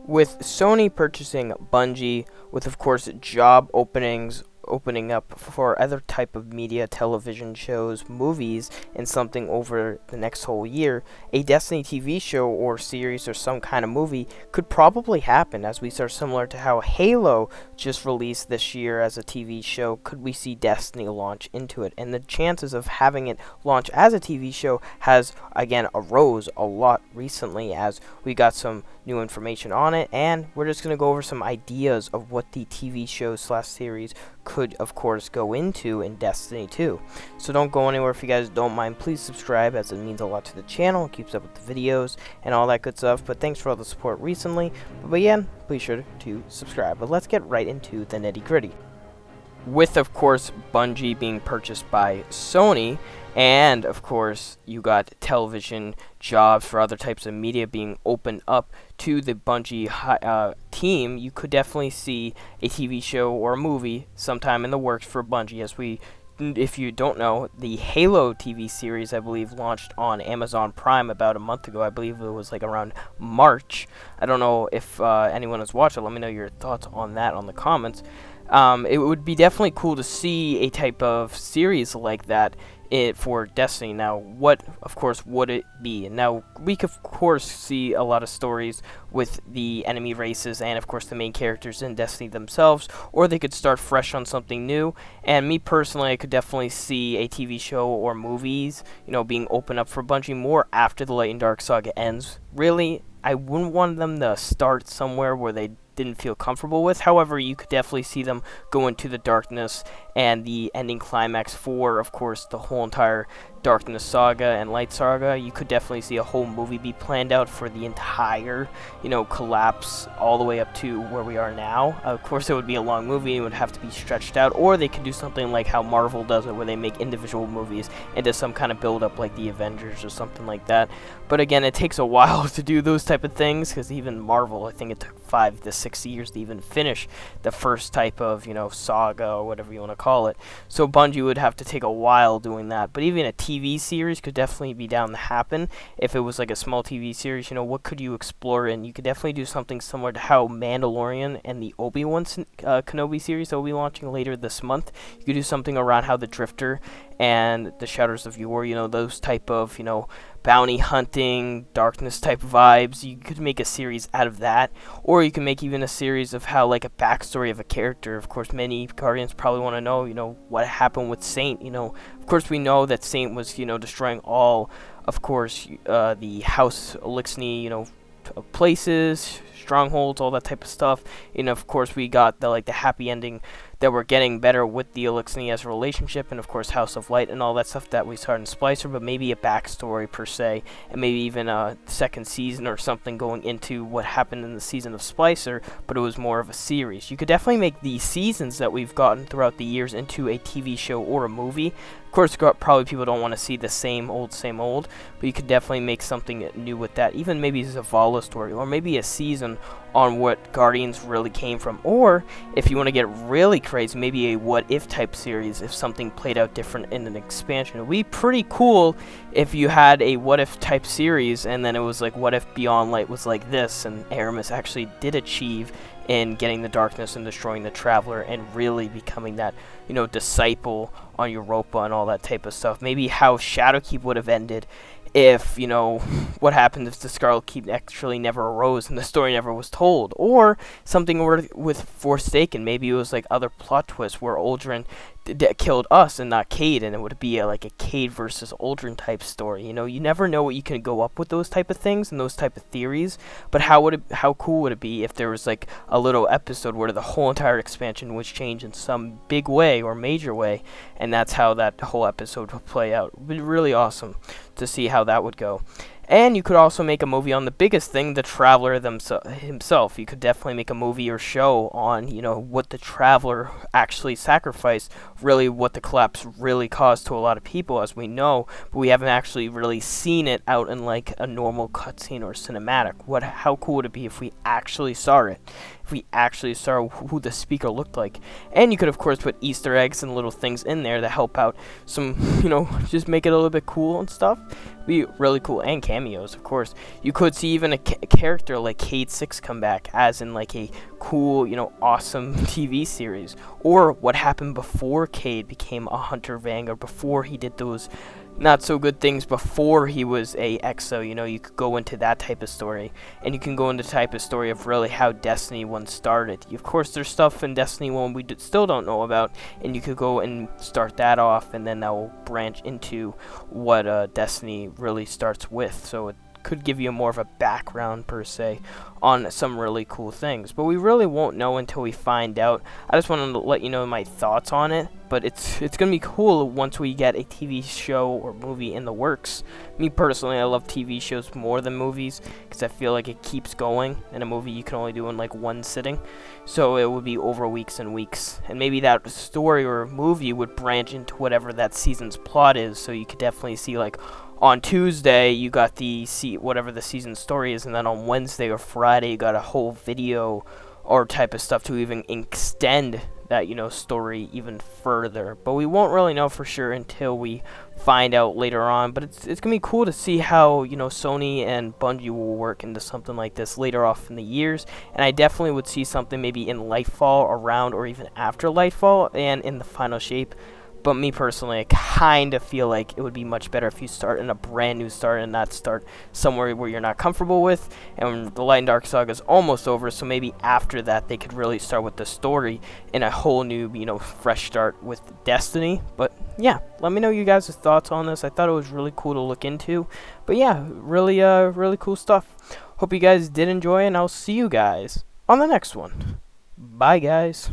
With Sony purchasing Bungie, with of course job opening up for other type of media, television shows, movies, and something over the next whole year, a Destiny TV show or series or some kind of movie could probably happen, as we saw similar to how Halo just released this year as a TV show. Could we see Destiny launch into it? And the chances of having it launch as a TV show has again arose a lot recently, as we got some new information on it, and we're just going to go over some ideas of what the TV show slash series could of course go into in Destiny 2. So don't go anywhere. If you guys don't mind, please subscribe, as it means a lot to the channel. It keeps up with the videos and all that good stuff. But thanks for all the support recently. But again, please sure to subscribe. But let's get right into the nitty gritty. With of course Bungie being purchased by Sony, and of course you got television jobs for other types of media being opened up to the Bungie team, you could definitely see a TV show or a movie sometime in the works for Bungie. If you don't know, the Halo TV series, I believe, launched on Amazon Prime about a month ago. I believe it was like around March. I don't know if anyone has watched it. Let me know your thoughts on that on the comments. It would be definitely cool to see a type of series like that for Destiny. Now, what, of course, would it be? Now, we could, of course, see a lot of stories with the enemy races and, of course, the main characters in Destiny themselves, or they could start fresh on something new. And me, personally, I could definitely see a TV show or movies, being opened up for Bungie more after the Light and Dark Saga Ends. Really, I wouldn't want them to start somewhere where they didn't feel comfortable with. However, you could definitely see them go into the darkness and the ending climax for, of course, the whole entire Darkness Saga and Light Saga. You could definitely see a whole movie be planned out for the entire, collapse all the way up to where we are now. Of course, it would be a long movie and it would have to be stretched out, or they could do something like how Marvel does it, where they make individual movies into some kind of build-up like the Avengers or something like that. But again, it takes a while to do those type of things, because even Marvel, I think it took 5 to 6 years to even finish the first type of, saga or whatever you want to call it. So Bungie would have to take a while doing that. But even a TV series could definitely be down to happen. If it was like a small TV series, what could you explore? And you could definitely do something similar to how Mandalorian and the Obi-Wan Kenobi series that will be launching later this month. You could do something around how the Drifter and the Shadows of Yore, those type of, bounty hunting, darkness type vibes. You could make a series out of that, or you can make even a series of how, like, a backstory of a character. Of course, many Guardians probably want to know, what happened with Saint. Of course, we know that Saint was, destroying all, of course, the House Elixni, places, strongholds, all that type of stuff. And of course, we got the happy ending that we're getting better with the Elixni as a relationship, and of course House of Light and all that stuff that we saw in Splicer. But maybe a backstory per se, and maybe even a second season or something going into what happened in the season of Splicer, but it was more of a series. You could definitely make these seasons that we've gotten throughout the years into a TV show or a movie. Of course, probably people don't want to see the same old, but you could definitely make something new with that. Even maybe a Zavala story, or maybe a season on what Guardians really came from. Or if you want to get really crazy, maybe a what if type series, if something played out different in an expansion. It would be pretty cool if you had a what if type series, and then it was like, what if Beyond Light was like this, and Aramis actually did achieve in getting the darkness and destroying the Traveler and really becoming that, disciple on Europa and all that type of stuff. Maybe how Shadowkeep would have ended if, what happened if the Scarlet Keep actually never arose and the story never was told. Or something with Forsaken. Maybe it was like other plot twists where Uldren killed us and not Cade, and it would be like a Cade versus Uldren type story. You never know what you can go up with those type of things and those type of theories. But how cool would it be if there was like a little episode where the whole entire expansion was changed in some big way or major way, and that's how that whole episode would play out. It would be really awesome to see how that would go. And you could also make a movie on the biggest thing, the Traveler himself. You could definitely make a movie or show on, what the Traveler actually sacrificed, really what the collapse really caused to a lot of people, as we know, but we haven't actually really seen it out in like a normal cutscene or cinematic. How cool would it be if we actually saw it? If we actually saw who the speaker looked like. And you could, of course, put Easter eggs and little things in there to help out some, just make it a little bit cool and stuff. Be really cool, and cameos, of course. You could see even a character like Cade Six come back, as in like a cool, awesome TV series, or what happened before Cade became a Hunter Vanguard, before he did those not so good things, before he was a EXO. You could go into that type of story, and you can go into the type of story of really how Destiny 1 started. Of course, there's stuff in Destiny 1 we still don't know about, and you could go and start that off, and then that will branch into what Destiny really starts with. So it could give you more of a background per se on some really cool things, but we really won't know until we find out. I just wanted to let you know my thoughts on it, but it's gonna be cool once we get a TV show or movie in the works. Me personally, I love TV shows more than movies because I feel like it keeps going, and a movie you can only do in like one sitting, so it would be over weeks and weeks, and maybe that story or movie would branch into whatever that season's plot is. So you could definitely see like on Tuesday you got whatever the season story is, and then on Wednesday or Friday you got a whole video or type of stuff to even extend that story even further. But we won't really know for sure until we find out later on. But it's gonna be cool to see how Sony and Bungie will work into something like this later off in the years, and I definitely would see something maybe in Lightfall, around, or even after Lightfall and in the final shape. But me personally, I kind of feel like it would be much better if you start in a brand new start and not start somewhere where you're not comfortable with. And the Light and Dark Saga is almost over, so maybe after that they could really start with the story in a whole new, fresh start with Destiny. But yeah, let me know you guys' thoughts on this. I thought it was really cool to look into. But yeah, really cool stuff. Hope you guys did enjoy, and I'll see you guys on the next one. Bye, guys.